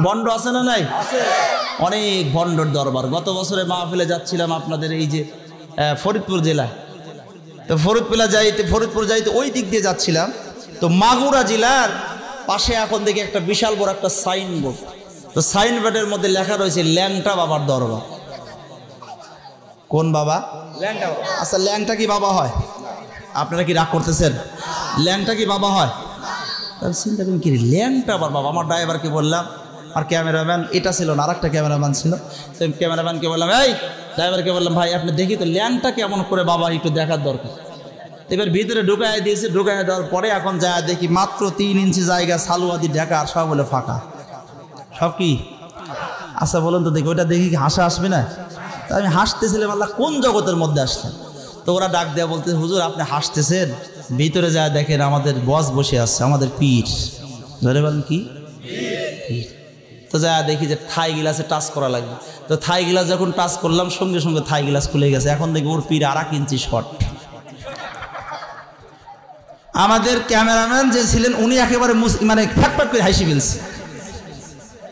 ভণ্ড আছে না নাই? অনেক ভণ্ডর দরবার। গত বছরে মাহফিলে যাচ্ছিলাম আপনাদের এই যে ফরিদপুর জেলা, তো ফরিদপুর যাইতে ওই দিক দিয়ে যাচ্ছিলাম, তো মাগুরা জেলার পাশে এখন দেখি একটা বিশাল বড় একটা সাইনবোর্ড, তো সাইনবোর্ডের মধ্যে লেখা রয়েছে ল্যাংটা বাবার দরবার। কোন বাবা? ল্যাংটা বাবা। আচ্ছা, ল্যাংটা কি বাবা হয়? আপনারা কি রাগ করতেছেন? ল্যাংটা কি বাবা হয়? তাহলে চিন্তা করুন কি ল্যাংটা আবার বাবা। আমার ড্রাইভারকে বললাম, আর ক্যামেরাম্যান এটা ছিল না, আর একটা ক্যামেরাম্যান ছিল, তো ক্যামেরাম্যানকে বললাম, এই ড্রাইভারকে বললাম, ভাই আপনি দেখি তো ল্যাংটা কেমন করে বাবা, একটু দেখার দরকার। এবার ভিতরে ঢুকাই দিয়েছে, ঢুকাই দেওয়ার পরে এখন যায় দেখি মাত্র 3 ইঞ্চি জায়গা সালুয়াদি ঢাকা, আর সব বলে ফাঁকা। সব কি? আচ্ছা বলুন তো দেখি, ওইটা দেখি হাসা আসবে না? তা আমি হাসতেছিলাম, আল্লাহ কোন জগতের মধ্যে আসলাম। তো ওরা ডাক দেওয়া বলতে, হুজুর আপনি হাসতেছেন, ভিতরে যায় দেখেন আমাদের বস বসে আসছে, আমাদের পীর। ধরে বলেন কি পীর? তো যা দেখি যে থাই গিলাসে টাচ করা লাগবে, তো থাই গিলাস যখন টাচ করলাম সঙ্গে সঙ্গে থাই গিলাস খুলে গেছে। এখন দেখি ওর পীর 1 ইঞ্চি শর্ট। আমাদের ক্যামেরাম্যান যে ছিলেন উনি একেবারে মানে ফ্যাটফ্যাট করে হাসি ফেলছে।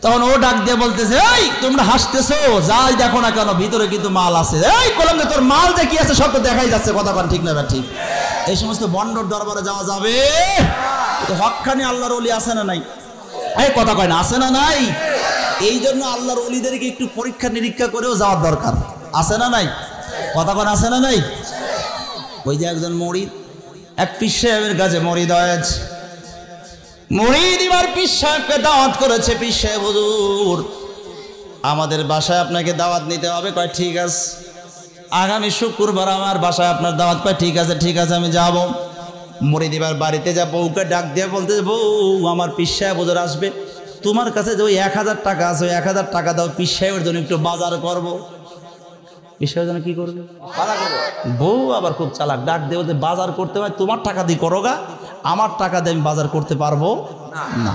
তখন ও ডাক দিয়ে বলতেছে, এই তোমরা হাসতেছো, যাই দেখো না কেন ভিতরে কিন্তু মাল আছে। এই কলম যে তোর মাল যে কি আছে সব তো দেখাই যাচ্ছে, কথা বল ঠিক না? ঠিক। এই সমস্ত বন্ডর দরবারে যাওয়া যাবে? তো হকখানি আল্লাহর ওলি আছে না নাই? এই কথা কয় না, আছে না নাই? এই জন্য আল্লাহর ওলিদেরকে একটু পরীক্ষা নিরীক্ষা করেও যাওয়ার দরকার, আছে না নাই? কথা কয় আছে না নাই? ওই যে একজন মরিদ এক পীর সাহেবের কাছে মরিদ হয়েছে, মুরিদ এবার পীর সাহেবকে দাওয়াত করেছে, পীর সাহেব হুজুর আমাদের বাসায় আপনাকে দাওয়াত নিতে হবে। কয় ঠিক আছে, আগামী শুক্রবার আমার বাসায় আপনার দাওয়াত। কয় ঠিক আছে ঠিক আছে আমি যাব। মুরিদ এবার বাড়িতে যা বউকে ডাক দিয়ে বলতে, বউ আমার পীর সাহেব হুজুর আসবে, তোমার কাছে যে ওই 1000 টাকা আছে, ওই 1000 টাকা দাও, পীর সাহেবের জন্য একটু বাজার করবো। পীর সাহেবের জন্য কি করবে? বাজার করবো। বউ আবার খুব চালাক, ডাক দিয়ে বলতে, বাজার করতে হয় তোমার টাকা দিয়ে করো গা, আমার টাকা দিয়ে আমি বাজার করতে পারবো না।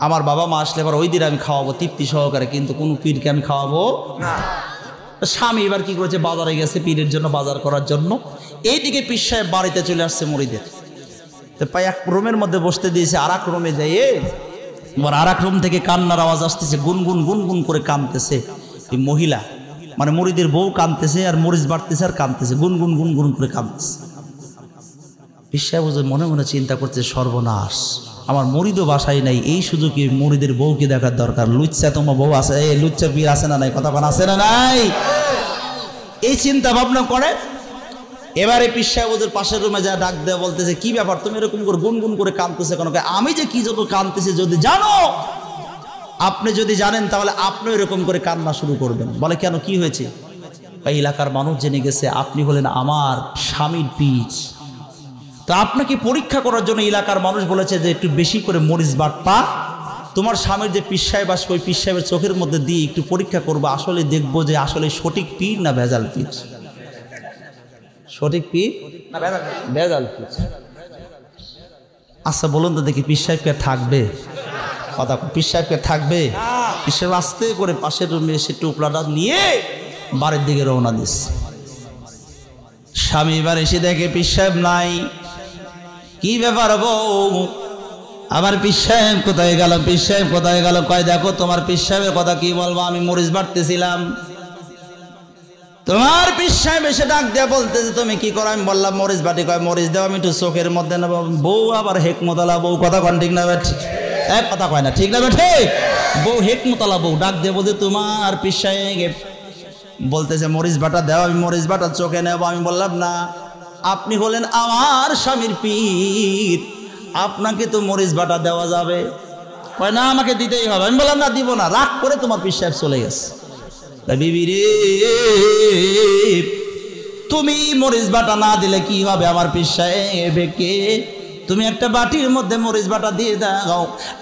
আমার বাবা মা আসলে এবার ওই দিন আমি খাওয়াবো তৃপ্তি সহকারে, কিন্তু কোনো পীরকে আমি খাওয়াবো না। স্বামী এবার কি করেছে, বাজারে গেছে পীরের জন্য বাজার করার জন্য। এইদিকে পীর সাহেব বাড়িতে চলে আসছে মুরিদের, তো প্রায় 1 রুমের মধ্যে বসতে দিয়েছে। আর 1 রুমে যাইয়ে এবার আর 1 রুম থেকে কান্নার আওয়াজ আসতেছে, গুনগুন গুনগুন করে কাঁদতেছে এই মহিলা, মানে মুরিদের বউ কাঁদতেছে, আর মরিচ বাড়তেছে আর কাঁদতেছে, গুনগুন গুনগুন করে কাঁদতেছে। পীর সাহেব মনে মনে চিন্তা করছে, সর্বনাশ, আমার মুরিদও বাসায় নাই, এই সুযোগে মুরিদের বউকে দেখার দরকার। লুচ্চা তোমার বউ আছে, এই লুচ্চা পীর আছে না নাই? কথা কোন আছে না নাই? এই চিন্তা ভাবনা করে এবারে পীর সাহেব পাশের রুমে যা ডাক দেয়া বলতেছে, কি ব্যাপার তুমি এরকম করে গুনগুন করে কাঁদতেছে কেন? আমি যে কি জন্য কাঁদতেছি যদি জানো, আপনি যদি জানেন তাহলে আপনি এরকম করে কান্না শুরু করবেন। বলে কেন, কি হয়েছে? এই এলাকার মানুষ জেনে গেছে আপনি হলেন আমার স্বামীর পীর, তো আপনাকে পরীক্ষা করার জন্য এলাকার মানুষ বলেছে যে একটু বেশি করে মরিচ বাটপা তোমার স্বামীর যে পীর সাহেব আসবে ওই পীর সাহেবের চোখের মধ্যে দিয়ে একটু পরীক্ষা করবো, আসলে দেখবো যে আসলে সঠিক পীর না ভেজাল পীর। সঠিক পীর না ভেজাল পীর? আচ্ছা বলুন তো দেখি, পীর সাহেবকে থাকবে? কথা, পীর সাহেবকে থাকবে? পীর সাহেব আস্তে করে পাশের রুমে এসে টুপলাটা নিয়ে বাড়ির দিকে রওনা দিচ্ছে। স্বামী এবার এসে দেখে পীর সাহেব নাই। কি ব্যাপার বউ, আমার পীর সাহেব কোথায় গেল? পীর সাহেব কোথায় গেল? কয় দেখো তোমার পীর সাহেবের কথা কি বলবো, আমি মরিচ বাটতেছিলাম, তোমার পীর সাহেব এসে ডাক দেয়া বলতেছে তুমি কি করো? আমি বললাম মরিচ বাটি। কয় মরিচ দেওয়া আমি একটু চোখের মধ্যে নেব। বউ আবার হেকমতলা বউ, কথা কন ঠিক না ঠিক? এক কথা কয় না ঠিক না ঠিক? বউ হেকমতলা বউ ডাক দিয়ে বলতে, তোমার পীর সাহেব বলতেছে মরিচ বাটা দেওয়া, আমি মরিচ বাটা চোখে নেব। আমি বললাম না, আপনি হলেন আমার স্বামীর পীর, আপনাকে তো মরিচ বাটা দেওয়া যাবে। কয় না আমাকে দিতেই হবে। আমি বললাম না দিব না। রাগ করে তোমার পীর সাহেব চলে গেছে। বিবি রে, তুমি মরিচ বাটা না দিলে কি হবে? আমার পীর সাহেবকে তুমি একটা বাটির মধ্যে মরিচ বাটা দিয়ে দাও,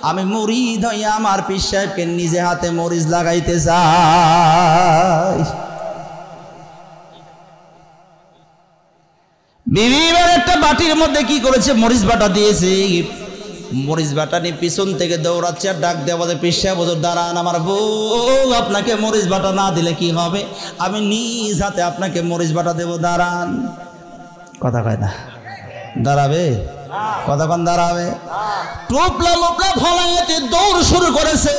আমি মুরিদ হইয়া আমার পীর সাহেবকে নিজে হাতে মরিচ লাগাইতে চাই। বিবি এবার একটা বাটির মধ্যে কি করেছে, মরিচ বাটা দিয়েছে। মরিচ বাটা নিয়ে পিছন থেকে দৌড়াচ্ছে আর ডাক দেওয়া বলে, পীর সাহেব হুজুর দাঁড়ান, আমার বউ আপনাকে মরিচ বাটা না দিলে কি হবে? আমি নিজ হাতে আপনাকে মরিচ বাটা দেবো, দাঁড়ান। কথা কয় না, দাঁড়াবে? কতক্ষণ দাঁড়াবে? টুপলা মুপলা ফলাইতে দৌড় শুরু করেছে।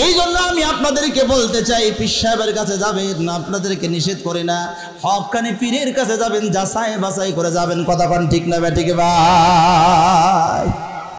এই জন্য আমি আপনাদেরকে বলতে চাই, পীর সাহেবের কাছে যাবেন না, আপনাদেরকে নিষেধ করি না, হক্কানি পীরের কাছে যাবেন, যাচাই বাছাই করে যাবেন। কতক্ষণ ঠিক না বেঠিক ভাই?